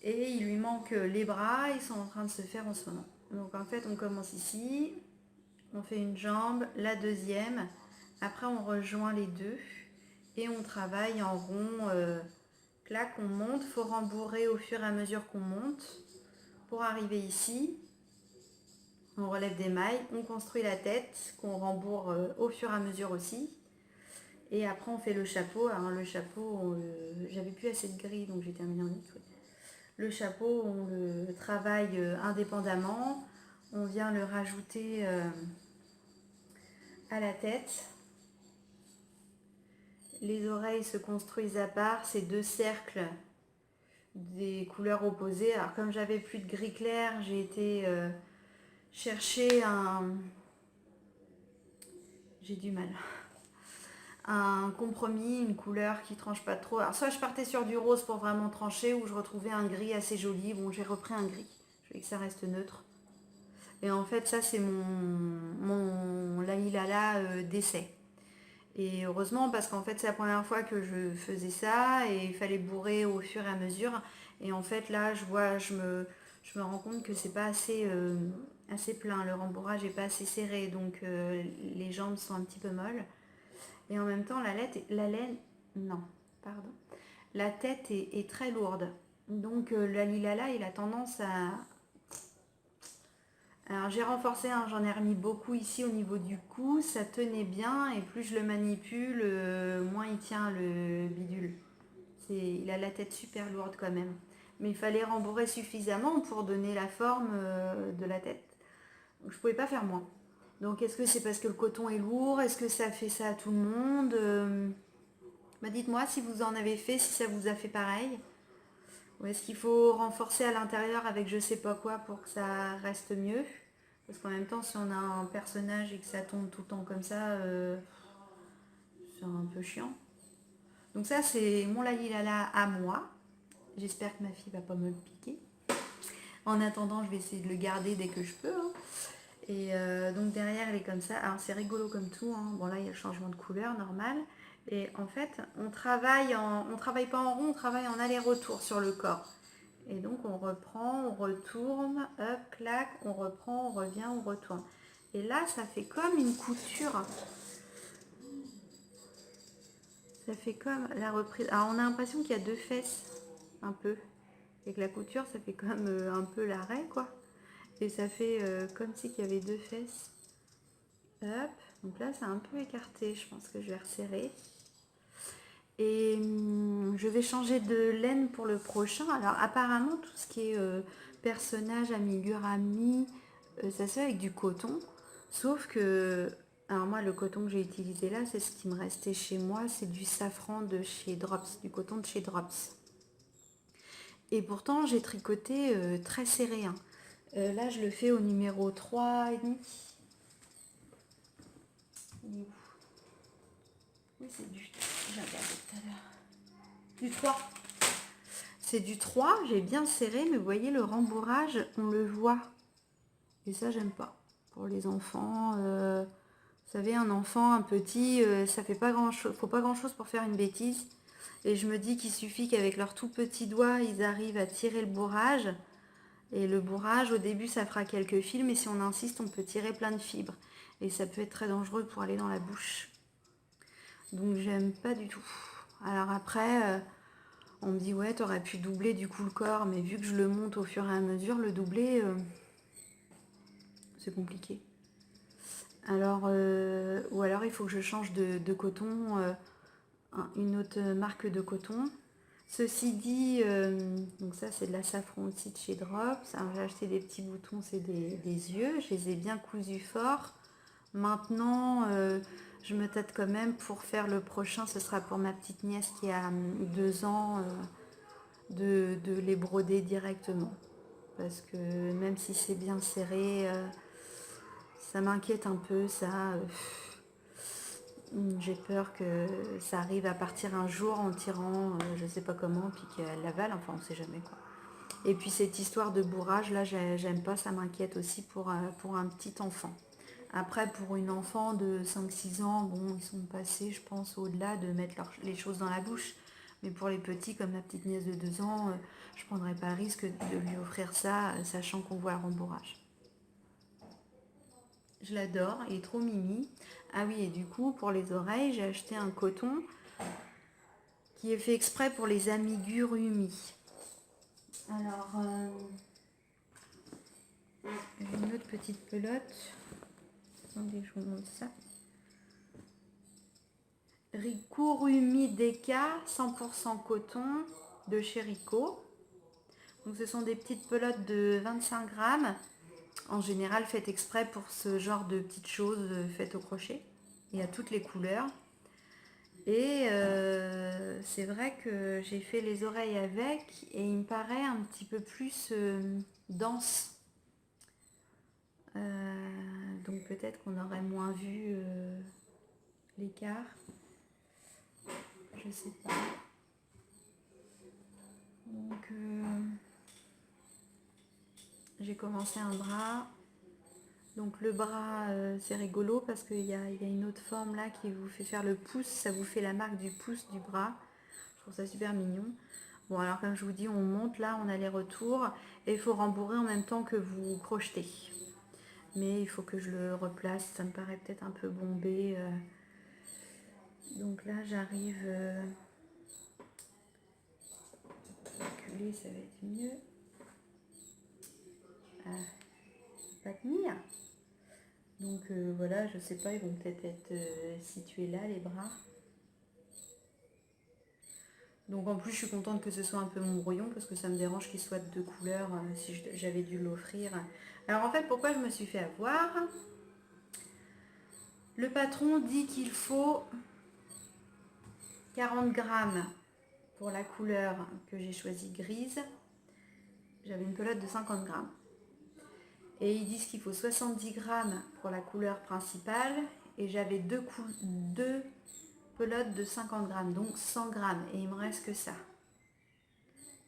Et il lui manque les bras, ils sont en train de se faire en ce moment. Donc en fait on commence ici, on fait une jambe, la deuxième, après on rejoint les deux et on travaille en rond, clac, on monte, il faut rembourrer au fur et à mesure qu'on monte pour arriver ici. On relève des mailles, on construit la tête, qu'on rembourre au fur et à mesure aussi. Et après on fait le chapeau. Alors le chapeau, j'avais plus assez de gris donc j'ai terminé en vite. Le chapeau, on le travaille indépendamment. On vient le rajouter à la tête. Les oreilles se construisent à part. C'est 2 cercles des couleurs opposées. Alors comme j'avais plus de gris clair, j'ai été chercher un... J'ai du mal. Un compromis, une couleur qui tranche pas trop. Alors soit je partais sur du rose pour vraiment trancher, ou je retrouvais un gris assez joli. Bon, j'ai repris un gris. Je veux que ça reste neutre. Et en fait, ça c'est mon Lalilala d'essai. Et heureusement parce qu'en fait c'est la première fois que je faisais ça et il fallait bourrer au fur et à mesure. Et en fait là je me rends compte que c'est pas assez plein, le rembourrage est pas assez serré, donc les jambes sont un petit peu molles. Et en même temps la tête est très lourde. Donc la Lilala il a tendance à... Alors j'ai renforcé, hein, j'en ai remis beaucoup ici au niveau du cou, ça tenait bien et plus je le manipule, moins il tient le bidule. Il a la tête super lourde quand même. Mais il fallait rembourrer suffisamment pour donner la forme de la tête. Donc je pouvais pas faire moins. Donc est-ce que c'est parce que le coton est lourd? Est-ce que ça fait ça à tout le monde? Dites-moi si vous en avez fait, si ça vous a fait pareil. Ou est-ce qu'il faut renforcer à l'intérieur avec je sais pas quoi pour que ça reste mieux? Parce qu'en même temps, si on a un personnage et que ça tombe tout le temps comme ça, c'est un peu chiant. Donc ça, c'est mon Lalilala à moi. J'espère que ma fille va pas me le piquer. En attendant, je vais essayer de le garder dès que je peux. Hein. Et donc derrière, elle est comme ça. Alors c'est rigolo comme tout. Hein. Bon là, il y a le changement de couleur normal. Et en fait, on travaille pas en rond, on travaille en aller-retour sur le corps. Et donc on reprend, on retourne, hop, clac, on reprend, on revient, on retourne. Et là, ça fait comme une couture. Ça fait comme la reprise. Alors on a l'impression qu'il y a deux fesses, un peu. Et que la couture, ça fait comme un peu l'arrêt, quoi. Et ça fait comme si qu'il y avait deux fesses. Hop, donc là c'est un peu écarté, je pense que je vais resserrer. Et je vais changer de laine pour le prochain. Alors apparemment tout ce qui est personnage, amigurumi, ça se fait avec du coton. Sauf que, alors moi le coton que j'ai utilisé là, c'est ce qui me restait chez moi, c'est du safran de chez Drops, du coton de chez Drops. Et pourtant j'ai tricoté très serré. Hein. Là je le fais au numéro 3,5. Oui, c'est du... J'ai regardé tout à l'heure. Du 3. C'est du 3, j'ai bien serré, mais vous voyez le rembourrage, on le voit. Et ça, j'aime pas. Pour les enfants, vous savez, un enfant, un petit, ça fait pas grand-chose, faut pas grand-chose pour faire une bêtise. Et je me dis qu'il suffit qu'avec leurs tout petits doigts, ils arrivent à tirer le bourrage. Et le bourrage, au début, ça fera quelques fils, mais si on insiste, on peut tirer plein de fibres. Et ça peut être très dangereux pour aller dans la bouche. Donc j'aime pas du tout. Alors après, on me dit ouais, t'aurais pu doubler du coup le corps, mais vu que je le monte au fur et à mesure, le doubler, c'est compliqué. Alors, ou alors il faut que je change de coton, une autre marque de coton. Ceci dit, donc ça c'est de la safran aussi de chez Drops. Alors, j'ai acheté des petits boutons, c'est des yeux. Je les ai bien cousus fort. Maintenant, je me tâte quand même pour faire le prochain. Ce sera pour ma petite nièce qui a 2 ans, de les broder directement. Parce que même si c'est bien serré, ça m'inquiète un peu. Ça, j'ai peur que ça arrive à partir un jour en tirant, je sais pas comment, puis qu'elle l'avale. Enfin, on sait jamais quoi. Et puis cette histoire de bourrage, là, j'aime pas, ça m'inquiète aussi pour un petit enfant. Après, pour une enfant de 5-6 ans, bon, ils sont passés, je pense, au-delà de mettre les choses dans la bouche. Mais pour les petits, comme ma petite nièce de 2 ans, je ne prendrais pas le risque de lui offrir ça, sachant qu'on voit le rembourrage. Je l'adore, il est trop mimi. Ah oui, et du coup, pour les oreilles, j'ai acheté un coton qui est fait exprès pour les amigurumi. Alors, j'ai une autre petite pelote. Attendez, je vous montre ça. Rikurumi Deka 100% coton de chez Rico. Donc ce sont des petites pelotes de 25 grammes. En général faites exprès pour ce genre de petites choses faites au crochet. Il y a toutes les couleurs. Et c'est vrai que j'ai fait les oreilles avec et il me paraît un petit peu plus dense. Donc peut-être qu'on aurait moins vu l'écart. Je sais pas. Donc j'ai commencé un bras. Donc le bras, c'est rigolo parce qu'il y a une autre forme là qui vous fait faire le pouce. Ça vous fait la marque du pouce du bras. Je trouve ça super mignon. Bon, alors comme je vous dis, on monte là, on a les retours. Et il faut rembourrer en même temps que vous crochetez. Mais il faut que je le replace. Ça me paraît peut-être un peu bombé. Donc là, j'arrive... reculer, ça va être mieux. Pas tenir. Donc voilà, je sais pas, ils vont peut-être être situés là, les bras. Donc en plus, je suis contente que ce soit un peu mon brouillon parce que ça me dérange qu'il soit de 2 couleurs si j'avais dû l'offrir. Alors en fait, pourquoi je me suis fait avoir? Le patron dit qu'il faut 40 grammes pour la couleur que j'ai choisie grise. J'avais une pelote de 50 grammes. Et ils disent qu'il faut 70 grammes pour la couleur principale. Et j'avais deux pelotes de 50 grammes, donc 100 grammes. Et il me reste que ça.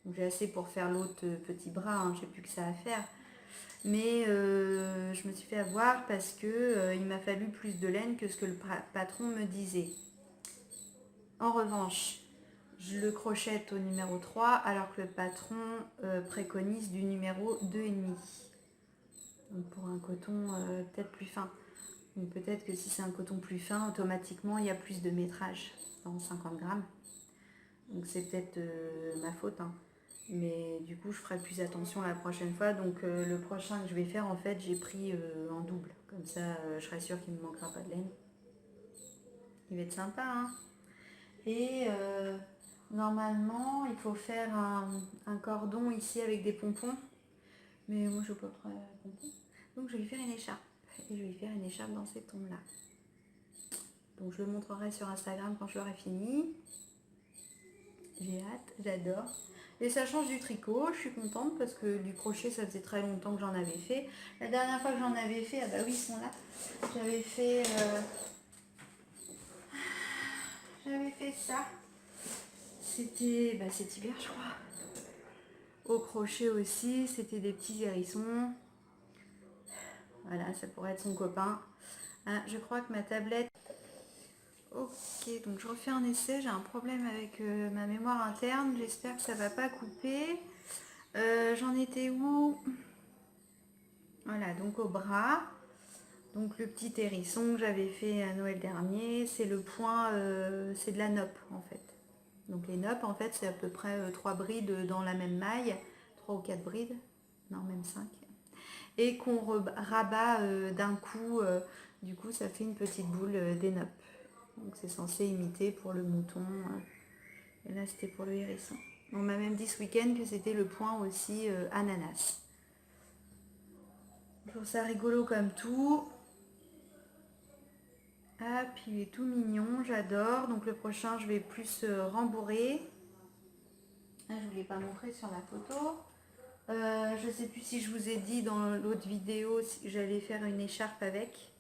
Donc j'ai assez pour faire l'autre petit bras, hein, j'ai plus que ça à faire. Mais je me suis fait avoir parce que il m'a fallu plus de laine que ce que le patron me disait. En revanche, je le crochette au numéro 3 alors que le patron préconise du numéro 2,5. Donc pour un coton peut-être plus fin. Donc peut-être que si c'est un coton plus fin, automatiquement il y a plus de métrage dans 50 grammes. Donc c'est peut-être ma faute, hein. Mais du coup je ferai plus attention la prochaine fois. Donc le prochain que je vais faire, en fait j'ai pris en double. Comme ça je serai sûre qu'il ne me manquera pas de laine. Il va être sympa, hein. Et normalement il faut faire un cordon ici avec des pompons. Mais moi je ne veux pas prendre pompons. Donc je vais lui faire une écharpe. Et je vais lui faire une écharpe dans ces tons là. Donc je le montrerai sur Instagram quand je l'aurai fini. J'ai hâte, j'adore. Et ça change du tricot, je suis contente parce que du crochet ça faisait très longtemps que j'en avais fait. La dernière fois que j'en avais fait, ah bah oui ils sont là, j'avais fait ça. C'était cet hiver je crois. Au crochet aussi, c'était des petits hérissons. Voilà, ça pourrait être son copain. Ah, je crois que ma tablette... Ok, donc je refais un essai, j'ai un problème avec ma mémoire interne, j'espère que ça va pas couper. J'en étais où? Voilà, donc au bras. Donc le petit hérisson que j'avais fait à Noël dernier, c'est le point, c'est de la nope en fait. Donc les nopes en fait c'est à peu près 3 brides dans la même maille, 3 ou 4 brides, non même 5. Et qu'on rabat d'un coup, du coup ça fait une petite boule des nopes. Donc c'est censé imiter pour le mouton, et là c'était pour le hérisson. On m'a même dit ce week-end que c'était le point aussi ananas. Je trouve ça rigolo comme tout. Ah, puis il est tout mignon, j'adore. Donc le prochain, je vais plus rembourrer. Ah, je ne vous l'ai pas montré sur la photo. Je ne sais plus si je vous ai dit dans l'autre vidéo si j'allais faire une écharpe avec.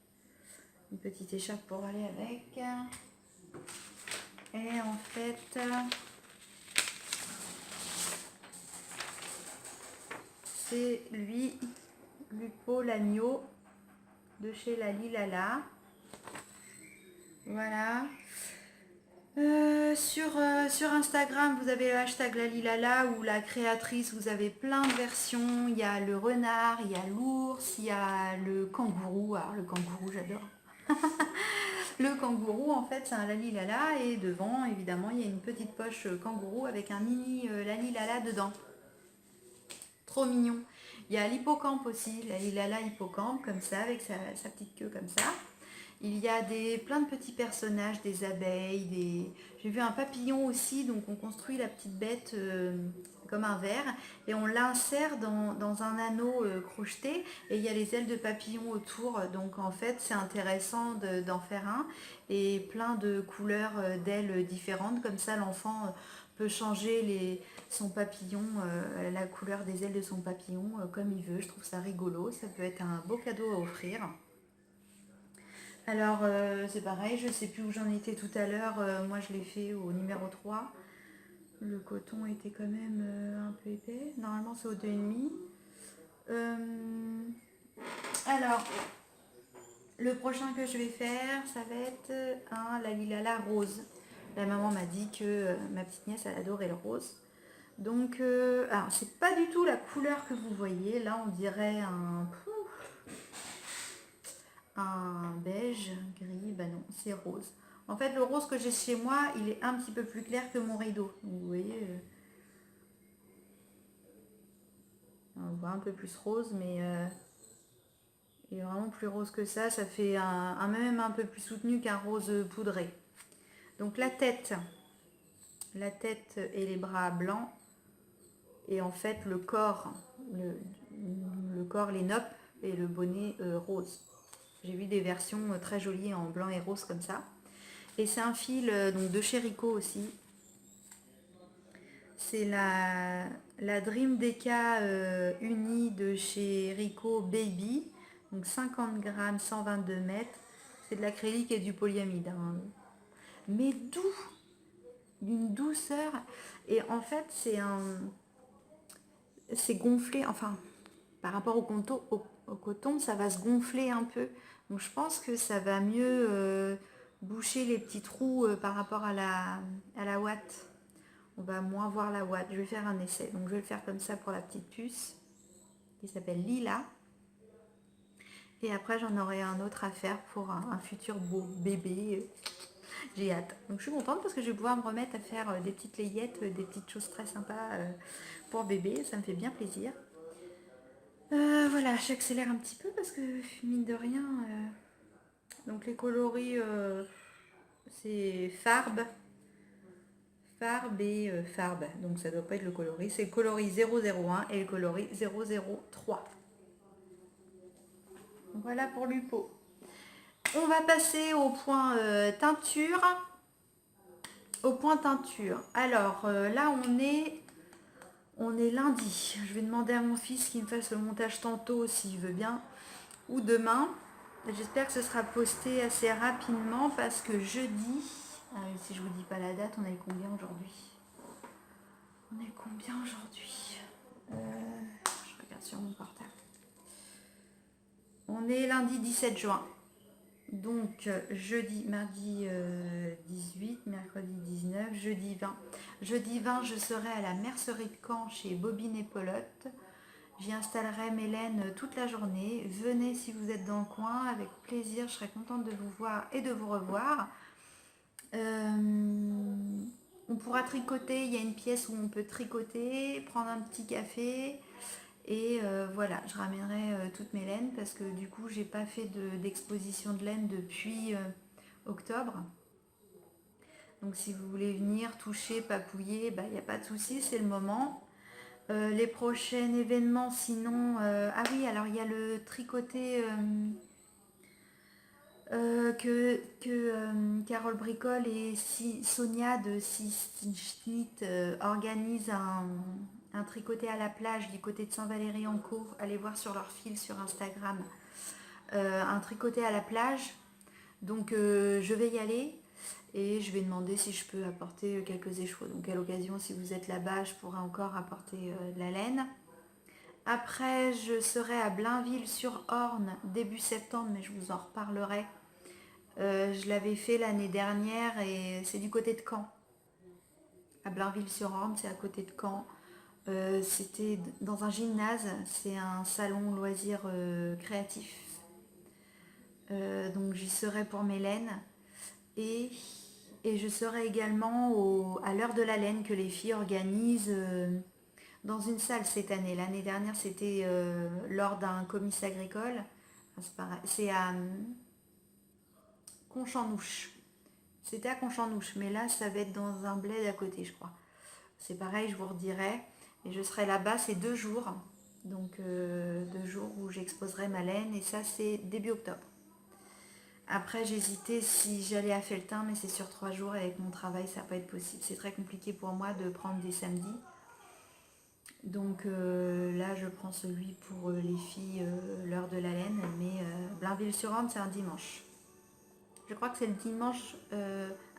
Une petite écharpe pour aller avec. Et en fait, c'est lui, Lupo l'agneau de chez Lali Lala. Voilà. Sur Instagram, vous avez le hashtag Lalilala ou la créatrice, vous avez plein de versions. Il y a le renard, il y a l'ours, il y a le kangourou. Alors le kangourou, j'adore. Le kangourou, en fait, c'est un Lalilala et devant, évidemment, il y a une petite poche kangourou avec un mini Lalilala dedans. Trop mignon. Il y a l'hippocampe aussi, Lalilala hippocampe, comme ça, avec sa petite queue comme ça. Il y a plein de petits personnages, des abeilles, j'ai vu un papillon aussi, donc on construit la petite bête comme un verre et on l'insère dans un anneau crocheté et il y a les ailes de papillon autour, donc en fait c'est intéressant d'en faire un et plein de couleurs d'ailes différentes, comme ça l'enfant peut changer son papillon, la couleur des ailes de son papillon comme il veut. Je trouve ça rigolo, ça peut être un beau cadeau à offrir. Alors c'est pareil, je ne sais plus où j'en étais tout à l'heure, moi je l'ai fait au numéro 3. Le coton était quand même un peu épais, normalement c'est au 2,5. Alors, le prochain que je vais faire, ça va être un Lalilala rose. La maman m'a dit que ma petite nièce elle adorait le rose. Donc, alors c'est pas du tout la couleur que vous voyez, là on dirait un beige, gris, bah non, c'est rose. En fait, le rose que j'ai chez moi, il est un petit peu plus clair que mon rideau. Donc, vous voyez, on voit un peu plus rose, mais il est vraiment plus rose que ça. Ça fait même un peu plus soutenu qu'un rose poudré. Donc la tête et les bras blancs. Et en fait, le corps, les nopes et le bonnet rose. J'ai vu des versions très jolies en blanc et rose comme ça. Et c'est un fil donc de chez Rico aussi. C'est la Dream Deca Uni de chez Rico Baby. Donc 50 grammes, 122 mètres. C'est de l'acrylique et du polyamide, hein. Mais doux, d'une douceur. Et en fait, c'est gonflé. Enfin, par rapport au coton, ça va se gonfler un peu. Donc je pense que ça va mieux boucher les petits trous par rapport à la ouate. On va moins voir la ouate. Je vais faire un essai. Donc je vais le faire comme ça pour la petite puce qui s'appelle Lila. Et après j'en aurai un autre à faire pour un futur beau bébé. J'ai hâte. Donc je suis contente parce que je vais pouvoir me remettre à faire des petites layettes, des petites choses très sympas pour bébé. Ça me fait bien plaisir. Voilà, j'accélère un petit peu parce que mine de rien. Donc les coloris, c'est Farbe. Farbe et Farbe. Donc ça doit pas être le coloris. C'est le coloris 001 et le coloris 003. Voilà pour l'UPO. On va passer au point teinture. Au point teinture. Alors là on est lundi. Je vais demander à mon fils qu'il me fasse le montage tantôt s'il veut bien. Ou demain. J'espère que ce sera posté assez rapidement parce que jeudi, si je vous dis pas la date, on est combien aujourd'hui? On est combien aujourd'hui? Je regarde sur mon portable. On est lundi 17 juin. Donc jeudi, mardi 18, mercredi 19, jeudi 20. Jeudi 20, je serai à la mercerie de Caen chez Bobine et Pelote. J'y installerai Mélène toute la journée. Venez si vous êtes dans le coin, avec plaisir, je serai contente de vous voir et de vous revoir. On pourra tricoter, il y a une pièce où on peut tricoter, prendre un petit café. Et voilà, je ramènerai toutes mes laines parce que du coup, j'ai pas fait d'exposition de laine depuis octobre. Donc si vous voulez venir toucher, papouiller, il n'y a pas de souci, c'est le moment. Les prochains événements, sinon... ah oui, alors il y a le tricoté que Carole Bricole et Sonia de Snit organisent un tricoté à la plage du côté de Saint-Valery-en-Caux. Allez voir sur leur fil sur Instagram. Un tricoté à la plage. Donc je vais y aller. Et je vais demander si je peux apporter quelques échevaux. Donc à l'occasion, si vous êtes là-bas, je pourrai encore apporter de la laine. Après, je serai à Blainville-sur-Orne début septembre, mais je vous en reparlerai. Je l'avais fait l'année dernière et c'est du côté de Caen. À Blainville-sur-Orne, c'est à côté de Caen. C'était dans un gymnase, c'est un salon loisirs créatif. Donc j'y serai pour mes laines. Et je serai également à l'heure de la laine que les filles organisent dans une salle cette année. L'année dernière, c'était lors d'un comice agricole. C'est à Conchanouche. C'était à Conchanouche, mais là, ça va être dans un bled à côté, je crois. C'est pareil, je vous redirai. Et je serai là-bas, c'est 2 jours. Donc 2 jours où j'exposerai ma laine. Et ça, c'est début octobre. Après, j'hésitais si j'allais à Felletin, mais c'est sur 3 jours et avec mon travail, ça va pas être possible. C'est très compliqué pour moi de prendre des samedis. Donc là, je prends celui pour les filles, l'heure de la laine. Mais Blainville-sur-Orne, c'est un dimanche. Je crois que c'est le dimanche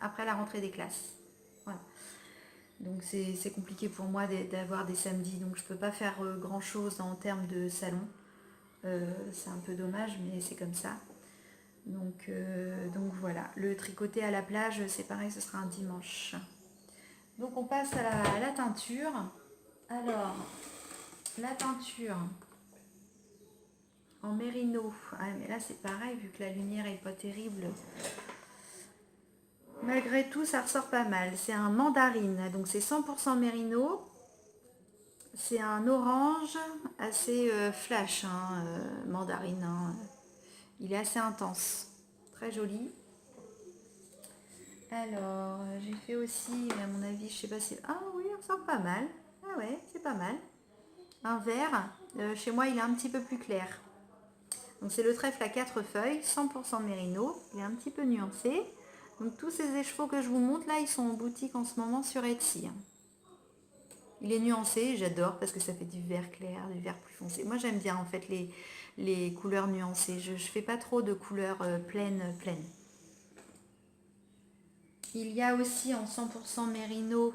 après la rentrée des classes. Voilà. Donc c'est compliqué pour moi d'avoir des samedis. Donc je peux pas faire grand chose en termes de salon. C'est un peu dommage, mais c'est comme ça. Donc voilà, le tricoté à la plage, c'est pareil, ce sera un dimanche. Donc on passe à la teinture. Alors, la teinture en mérino. Ah, mais là c'est pareil, vu que la lumière est pas terrible. Malgré tout, ça ressort pas mal. C'est un mandarine, donc c'est 100% mérino. C'est un orange assez flash, hein, mandarine. Hein. Il est assez intense. Très joli. Alors, j'ai fait aussi, à mon avis, je sais pas si... Ah oui, il ressort pas mal. Ah ouais, c'est pas mal. Un vert. Chez moi, il est un petit peu plus clair. Donc c'est le trèfle à 4 feuilles, 100% mérino. Il est un petit peu nuancé. Donc tous ces écheveaux que je vous montre là, ils sont en boutique en ce moment sur Etsy. Il est nuancé, j'adore parce que ça fait du vert clair, du vert plus foncé. Moi j'aime bien en fait les couleurs nuancées. Je fais pas trop de couleurs pleines. Il y a aussi en 100% mérino,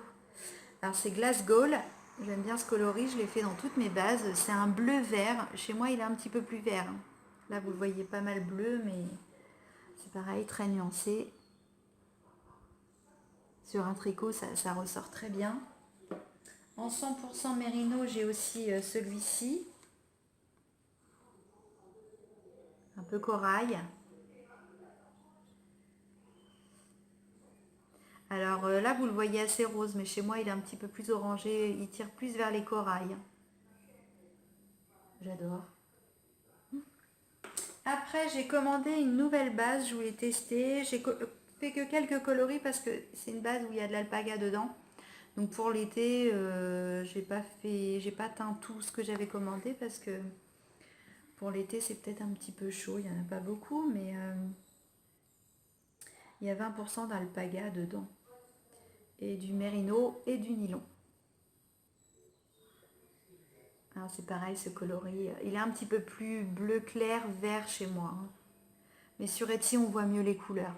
alors c'est Glass Gold. J'aime bien ce coloris, je l'ai fait dans toutes mes bases. C'est un bleu vert. Chez moi il est un petit peu plus vert. Là vous le voyez pas mal bleu, mais c'est pareil, très nuancé. Sur un tricot ça ressort très bien. En 100% mérino, j'ai aussi celui-ci, un peu corail. Alors là, vous le voyez assez rose, mais chez moi, il est un petit peu plus orangé. Il tire plus vers les corails. J'adore. Après, j'ai commandé une nouvelle base. Je voulais tester. J'ai fait que quelques coloris parce que c'est une base où il y a de l'alpaga dedans. Donc pour l'été, j'ai pas teint tout ce que j'avais commandé parce que pour l'été, c'est peut-être un petit peu chaud. Il n'y en a pas beaucoup, mais il y a 20% d'alpaga dedans. Et du mérino et du nylon. Alors c'est pareil, ce coloris, il est un petit peu plus bleu clair, vert chez moi. Mais sur Etsy, on voit mieux les couleurs.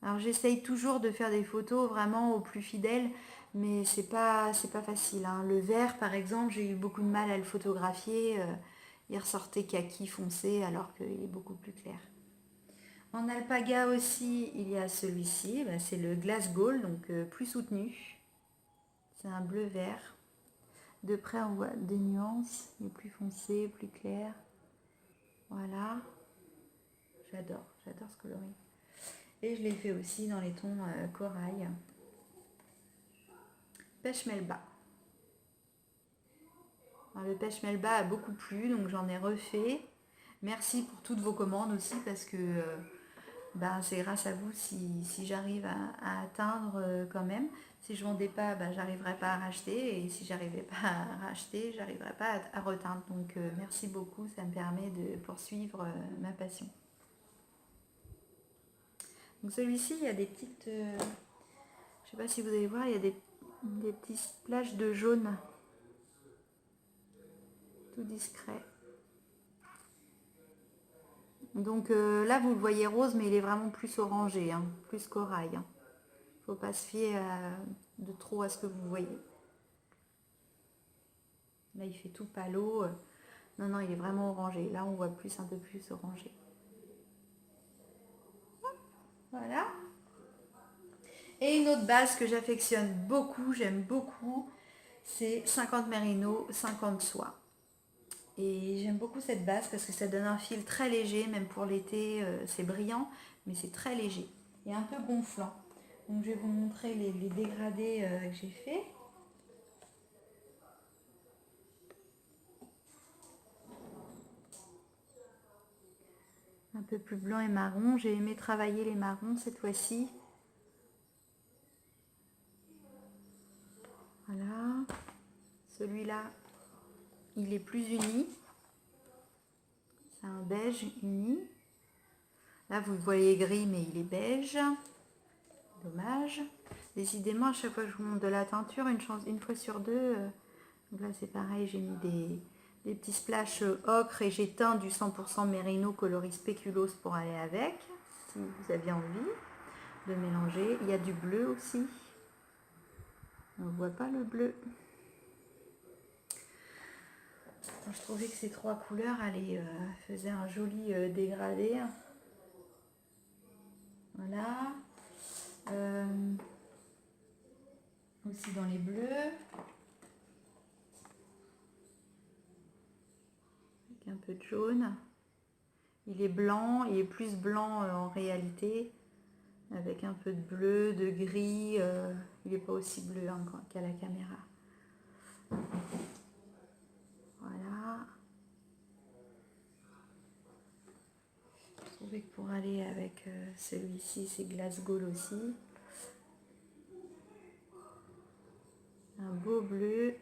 Alors j'essaye toujours de faire des photos vraiment au plus fidèle, mais c'est pas facile. Le vert, par exemple, j'ai eu beaucoup de mal à le photographier. Il ressortait kaki foncé alors qu'il est beaucoup plus clair. En alpaga aussi, il y a celui-ci, c'est le Glass Gold, donc plus soutenu. C'est un bleu vert. De près, on voit des nuances, il est plus foncé, plus clair. Voilà. J'adore ce coloris. Et je l'ai fait aussi dans les tons corail. Pêche melba. Alors, le pêche melba a beaucoup plu, donc j'en ai refait. Merci pour toutes vos commandes aussi, parce que c'est grâce à vous si j'arrive à atteindre quand même. Si je ne vendais pas, j'arriverais pas à racheter. Et si j'arrivais pas à racheter, j'arriverais pas à reteindre. Donc merci beaucoup, ça me permet de poursuivre ma passion. Donc celui-ci, il y a des petites... je sais pas si vous allez voir, il y a des petits splashes de jaune. Tout discret. Donc là, vous le voyez rose, mais il est vraiment plus orangé, plus corail. Faut pas se fier de trop à ce que vous voyez. Là, il fait tout palo. Non, il est vraiment orangé. Là, on voit plus un peu plus orangé. Voilà. Et une autre base que j'affectionne beaucoup, j'aime beaucoup, c'est 50 mérino, 50 soie. Et j'aime beaucoup cette base parce que ça donne un fil très léger, même pour l'été, c'est brillant, mais c'est très léger et un peu gonflant. Donc je vais vous montrer les dégradés que j'ai fait. Un peu plus blanc et marron. J'ai aimé travailler les marrons cette fois-ci. Voilà. Celui-là, il est plus uni. C'est un beige uni. Là, vous le voyez gris, mais il est beige. Dommage. Décidément, à chaque fois que je vous montre de la teinture, une fois sur deux. Donc là, c'est pareil, j'ai mis des petits splashes ocre et j'ai teint du 100% mérino coloris spéculoos pour aller avec, si vous aviez envie de mélanger. Il y a du bleu aussi. On ne voit pas le bleu. Je trouvais que ces trois couleurs faisaient un joli dégradé. Voilà. Aussi dans les bleus. Avec un peu de jaune. Il est blanc, il est plus blanc en réalité. Avec un peu de bleu, de gris. Il n'est pas aussi bleu qu'à la caméra. Voilà. Je trouvais que pour aller avec celui-ci, c'est Glass Gold aussi. Un beau bleu.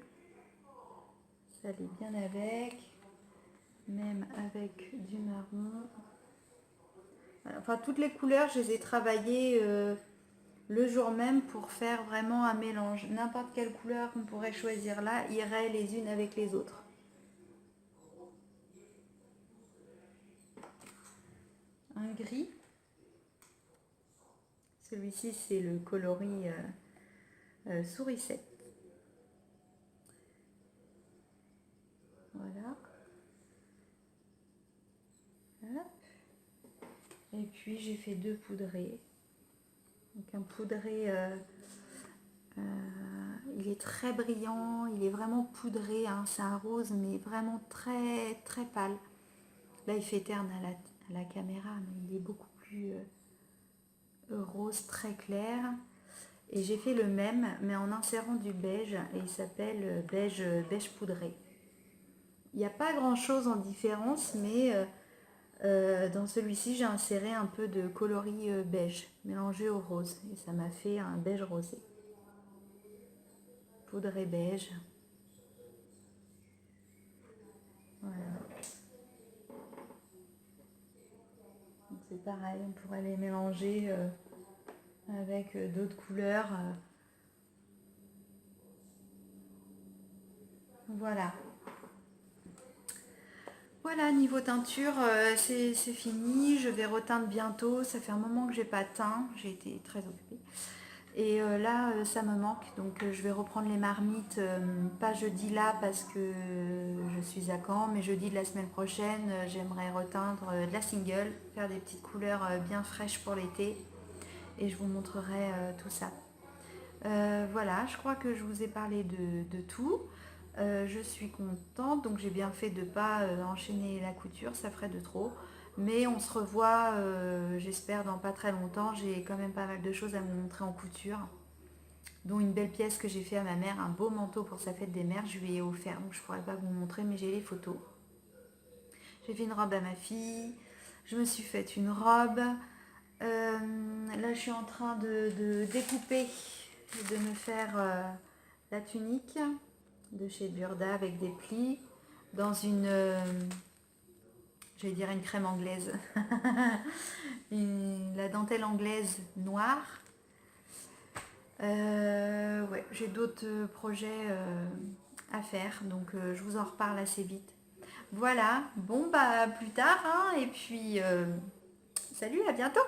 Ça allait bien avec. Même avec du marron. Enfin, toutes les couleurs, je les ai travaillées le jour même pour faire vraiment un mélange. N'importe quelle couleur qu'on pourrait choisir là irait les unes avec les autres. Un gris. Celui-ci c'est le coloris sourisette. Voilà. Hop. Et puis j'ai fait 2 poudrés. Donc un poudré, il est très brillant, il est vraiment poudré, hein, c'est un rose mais vraiment très très pâle. Là il fait terne à la caméra, mais il est beaucoup plus rose très clair. Et j'ai fait le même mais en insérant du beige et il s'appelle beige poudré. Il n'y a pas grand chose en différence, mais dans celui-ci j'ai inséré un peu de coloris beige mélangé au rose et ça m'a fait un beige rosé. Poudré beige. Voilà. C'est pareil, on pourrait les mélanger avec d'autres couleurs. Voilà. Voilà, niveau teinture, c'est fini. Je vais reteindre bientôt. Ça fait un moment que j'ai pas teint. J'ai été très occupée. Et là, ça me manque. Donc, je vais reprendre les marmites. Pas jeudi là parce que je suis à Caen, mais jeudi de la semaine prochaine, j'aimerais reteindre de la single, faire des petites couleurs bien fraîches pour l'été. Et je vous montrerai tout ça. Voilà, je crois que je vous ai parlé de tout. Je suis contente, donc j'ai bien fait de ne pas enchaîner la couture, ça ferait de trop. Mais on se revoit, j'espère, dans pas très longtemps. J'ai quand même pas mal de choses à vous montrer en couture, dont une belle pièce que j'ai fait à ma mère, un beau manteau pour sa fête des mères. Je lui ai offert, donc je ne pourrais pas vous montrer, mais j'ai les photos. J'ai fait une robe à ma fille, je me suis faite une robe. Là, je suis en train de découper, de me faire la tunique de chez Burda avec des plis dans une, j'allais dire une crème anglaise, la dentelle anglaise noire. Ouais, j'ai d'autres projets à faire, donc je vous en reparle assez vite. Voilà, bon bah à plus tard, hein, et puis salut, à bientôt.